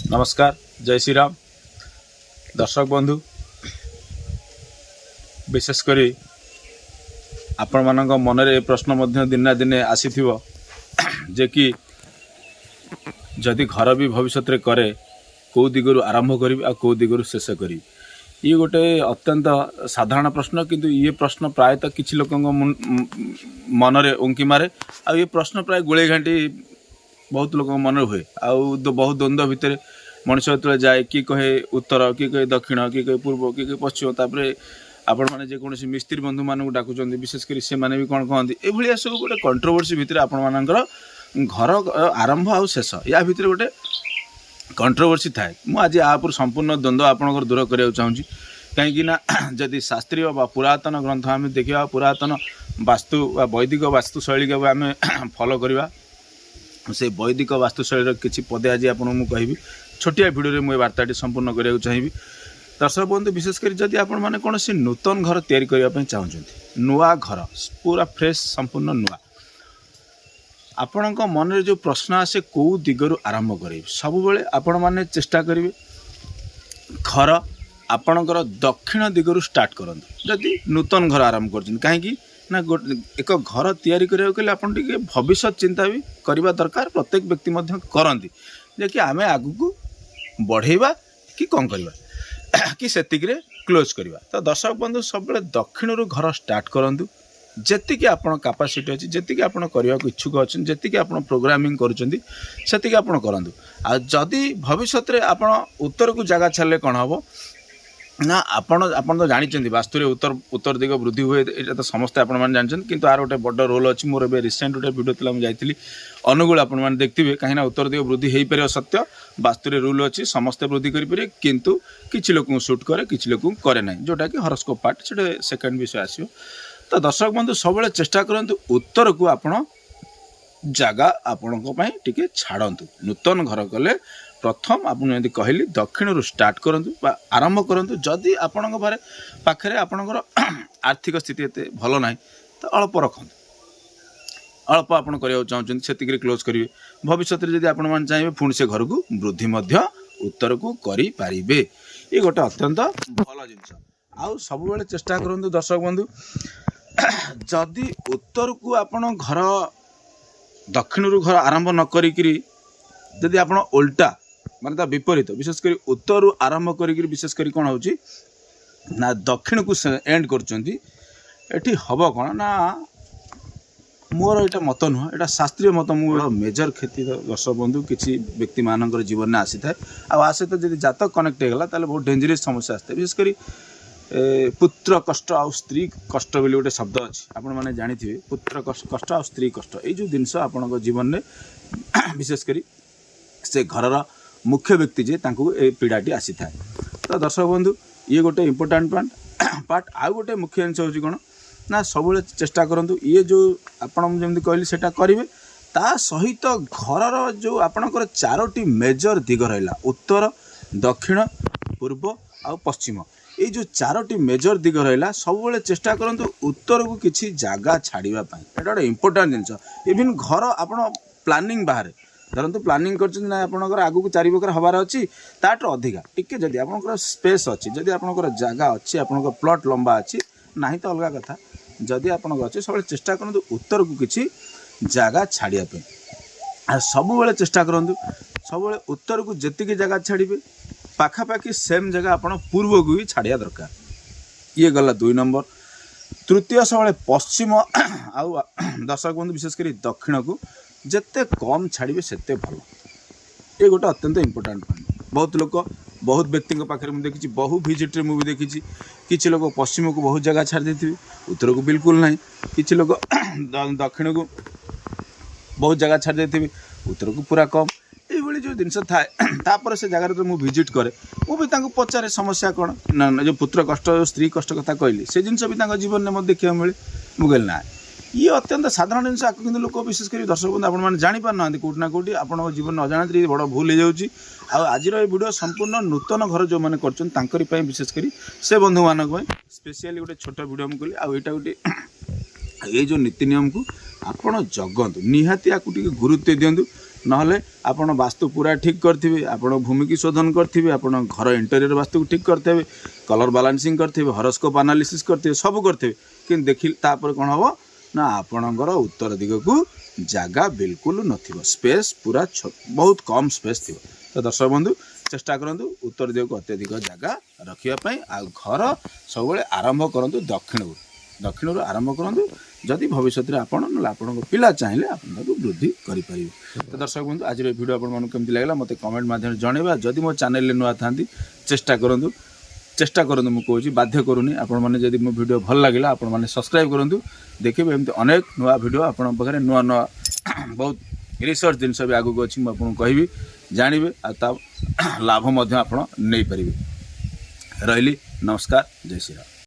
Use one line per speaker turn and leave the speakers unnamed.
नमस्कार, जय श्री राम। दर्शक बंधु, विशेषकर आपण मानक मनरे प्रश्न दिन दिने आसी जे कि जदि घर भी भविष्य रे करे कौ दिगरु आरंभ करी आ कौ दिगरु शेष करी। ये गोटे अत्यंत साधारण प्रश्न, किंतु ये प्रश्न प्रायतः किसी लोक मनरे उंकी मारे। आ ये प्रश्न प्राय गोले घाटी बहुत लोक मन हुए। बहुत द्वंद्व भितर मनुष्य जो जाए कि कहे उत्तर, कि कहे दक्षिण, कि कहे पूर्व, कि कहे पश्चिम। तापर आपण मैंने जेकोसी मिस्त्री बंधु मानक डाकुचंदी, विशेषकर से माने भी कौन कहते ये सब गोटे कंट्रोवर्सी भितर आपण मानकर घर आरंभ आ शेष या भितर गोटे कंट्रोवर्सी थाए। मु आज आप संपूर्ण द्वंद्व आपंकर दूर करने चाहूँगी। कहीं जदि शास्त्रीय पुरातन ग्रंथ आम देखा, पुरातन वास्तु वैदिक वास्तुशैली को आम फॉलो करवा, से वैदिक वास्तुशैली किसी पदे आज आपको मुझे छोटिया भिडियो मुझे वार्ताटी संपूर्ण करने चाहिए। दर्शक बंधु, विशेषकर जदि आपण मैंने कौन सी नूतन घर तैयारी करने चाहते, नुआ घर पूरा फ्रेश संपूर्ण नुआ, आपण मन में जो प्रश्न आसे कौ दिगरु आरंभ करें, सब बेले आपण मैंने चेष्टा करेंगे घर आपणकर दक्षिण दिगरु स्टार्ट करते। जदि नूतन घर आरंभ कर कहीं ना एक घर तैयारी करने आप भविष्य चिंता भी करने दरकार। प्रत्येक व्यक्ति करती जे कि आम आगू बढ़ेवा कि कौन करवा कि सेतिक क्लोज करवा। तो दर्शक बंधु, सब दक्षिण रु घर स्टार्ट करूँ। जी आप कैपेसिटी अच्छी, जी आप करने को इच्छुक अच्छे, जी आप प्रोग्रामिंग करें आप करूँ। आदि भविष्य में आप उत्तर को जगह छाड़े कौन हम ना आपण तो जानते वास्तु उत्तर दिग वृद्धि हुए, ये तो समस्ते आप जानते। किंतु आर गोटे बड़ रोल अच्छी। मोर ए रिसेंट गोटे वीडियो था, मुझे जाइली अनुगुल, आपने देखिए कहीं उत्तर दिग वृद्धि हो पारे सत्य। वास्तु रूल अच्छी, समस्ते वृद्धि करेंगे, किंतु किसी लोक सुट करे, किसी लोक करे ना, जोटा कि हॉरोस्कोप पार्ट से सेकेंड विषय आसो। तो दर्शक बंधु, सब चेष्टा करूँ उत्तर को आपण जगह आपण टे छाड़तु। नूतन घर कले प्रथम आपड़ी कहली दक्षिण रु स्टार्ट करूँ आरंभ करूँ। जदि आपण पाखे आपणकर आर्थिक स्थिति एत भल ना, तो अल्प रखु, अल्प आप चाहते से क्लोज करेंगे। भविष्य में जब आपण चाहिए पुणी से घर को वृद्धि उत्तर को करें। ये गोटे अत्यंत भल जिनस। आउ सब बेले चेष्टा करूँ दर्शक बंधु, जदि उत्तर को आपण घर दक्षिण रु घर आरंभ न करी जदि आपण उल्टा माने विपरीत, विशेषकर उत्तर रु आरंभ करी विशेषकर कौन हो ना दक्षिण को एंड करती हम कौन ना, मोर यहाँ मत नुह, यहाँ शास्त्रीय मत। मुझे मेजर क्षति दर्शक बंधु किसी व्यक्ति मान जीवन में आसी था। आसे तो जब जातक कनेक्ट होगा तो बहुत डेंजरस समस्या आसता है। विशेषकर पुत्र कष्ट आ स्त्री कष्ट बोली गोटे शब्द अच्छी, आपण मैंने जानी पुत्र कष्ट आ स्त्री कष्ट, ये जो जिनस आपण जीवन में विशेषकर से घर मुख्य व्यक्ति जे ए पीड़ाटी आसी था। तो दर्शक बंधु, ये गोटे इम्पोर्टाट पार्ट। आउ गोटे मुख्य जिन हूँ कौन ना, सब चेष्टा करूँ ये जो आपमती कहली से करेंगे। ता सहित घर जो आपणकर चारोटी मेजर दिग रहा, उत्तर, दक्षिण, पूर्व आ पश्चिम, ये जो चारोटी मेजर दिग रहा, सब चेष्टा करूँ उत्तर को किसी जगह छाड़ापी। ये गोटे इम्पोर्टाट जिन। इवन घर आप प्लानिंग बाहर धरतु प्लानिंग कर आगू चारि बकर हबार अच्छी, ताठू अधिका टिके जदि आपंकर स्पेस अच्छी, जदि आपंकर जगह अच्छी, आपंकर प्लॉट लंबा अच्छी ना तो अलग कथा। जदि आपंकर अच्छे सब चेष्टा करूँ उत्तर को किसी जगह छाड़ापी। सब चेष्टा करूँ सब उत्तर को जी जगह छाड़े पाखापाखि सेम जगह आप पूर्व को भी छाड़िया दरकार। ये गला 2 नंबर। तृतीय सब पश्चिम आउ दर्शक बंधु, विशेषकर दक्षिण को जिते कम छाड़े सेते भल। ये गोटे अत्यंत इम्पोर्टाट पॉइंट। बहुत लोक बहुत व्यक्ति पाखे मुझे देखी, बहु भिजिट्रे मुझे देखी, किसी लोग पश्चिम को बहुत जगह छाड़ देते, उत्तर को बिल्कुल ना, किसी लोग दक्षिण को बहुत जगह छाड़ देते, उत्तर को पूरा कम। ये जो जिनस थाए से जगार जो मुझे भिजिट करे, मुझे पचारे समस्या कौन ना, जो पुत्र कष्ट स्त्री कष्ट कथा कहली से जिनस भी जीवन में मत देखा मिले। मुझे ना ये अत्यंत साधारण जिनस, आपको लोक विशेषकर दर्शक बंधु आपने जापार ना कौट ना कौटी आप जीवन न जाना बड़ भूल हो जाऊँगी। आज वीडियो संपूर्ण नूतन घर जो मैंने कर विशेषकर से बंधु मानक स्पेशली गोटे छोट वीडियो मुझे कहली। आईटा गोटे ये जो नीति नियम को आपण जगंतु, निहाती या गुरुत्व दिंतु। নহলে ଆପଣ ବାସ୍ତୁ ପୁରା ଠିକ୍ କରିଥିବେ, ଆପଣ ଭୂମିକି ଶୋଧନ କରିଥିବେ, ଆପଣ ଘର ଇଣ୍ଟେରିୟର ବାସ୍ତୁକୁ ଠିକ୍ କରିଥିବେ, କଲର୍ ବାଲାନ୍ସିଂ କରିଥିବେ, ହରସ୍କୋପ୍ ଆନାଲିସିସ୍ କରିଥିବେ, ସବୁ କରିଥିବେ, କିନ୍ତୁ ଦେଖିଲେ ତାପରେ କ'ଣ ହେବ ନା ଆପଣଙ୍କର ଉତ୍ତର ଦିଗକୁ ଜାଗା ବିଲକୁଲ ନଥିବ, ସ୍ପେସ୍ ପୁରା ବହୁତ କମ୍ ସ୍ପେସ୍ ଥିବ। ତ ଦର୍ଶକ ବନ୍ଧୁ ଚେଷ୍ଟା କରନ୍ତୁ ଉତ୍ତର ଦିଗକୁ ଅତ୍ୟଧିକ ଜାଗା ରଖିବା ପାଇଁ। ଆଉ ଘର ସବୁବେଳେ ଆରମ୍ଭ କରନ୍ତୁ ଦକ୍ଷିଣରୁ ଆରମ୍ଭ କରନ୍ତୁ। ଯଦି ଭବିଷ୍ୟତରେ ଆପଣ ନହେଲେ ଆପଣଙ୍କ ପିଲା ଚାହିଁଲେ ଆପଣ ତାକୁ ବୃଦ୍ଧି କରିପାରିବେ। ତ ଦର୍ଶକ ବନ୍ଧୁ ଆଜିର ଭିଡ଼ିଓ ଆପଣମାନଙ୍କୁ କେମିତି ଲାଗିଲା ମୋତେ କମେଣ୍ଟ ମାଧ୍ୟମରେ ଜଣାଇବା। ଯଦି ମୋ ଚ୍ୟାନେଲରେ ନୂଆ ଥାନ୍ତି ଚେଷ୍ଟା କରନ୍ତୁ ମୁଁ କହୁଛି, ବାଧ୍ୟ କରୁନି, ଆପଣମାନେ ଯଦି ମୋ ଭିଡ଼ିଓ ଭଲ ଲାଗିଲା ଆପଣମାନେ ସବସ୍କ୍ରାଇବ୍ କରନ୍ତୁ। ଦେଖିବେ ଏମିତି ଅନେକ ନୂଆ ଭିଡ଼ିଓ ଆପଣଙ୍କ ପାଖରେ ନୂଆ ବହୁତ ରିସର୍ଚ୍ଚ ଜିନିଷ ବି ଆଗକୁ ଅଛି, ମୁଁ ଆପଣଙ୍କୁ କହିବି, ଜାଣିବେ, ଆଉ ତା ଲାଭ ମଧ୍ୟ ଆପଣ ନେଇପାରିବେ। ରହିଲି, ନମସ୍କାର, ଜୟ ଶ୍ରୀରାମ।